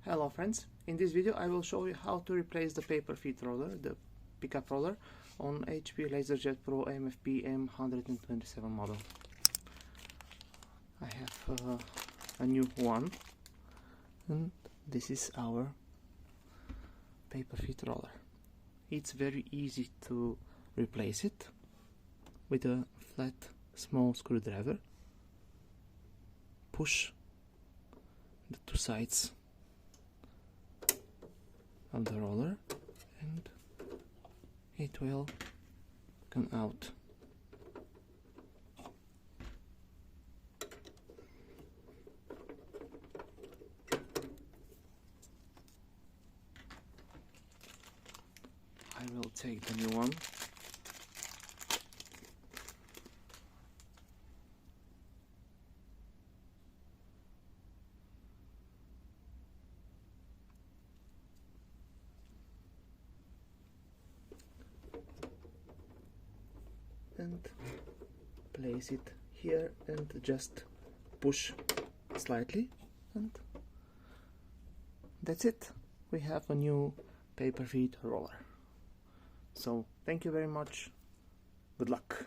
Hello friends, in this video I will show you how to replace the paper feed roller, the pickup roller, on HP Laserjet Pro Mfp M127 model. I have a new one, and this is our paper feed roller. It's very easy to replace it with a flat small screwdriver. Push the two sides of the roller and it will come out. I will take the new one. And place it here and just push slightly, and that's it. We have a new paper feed roller. So thank you very much. Good luck.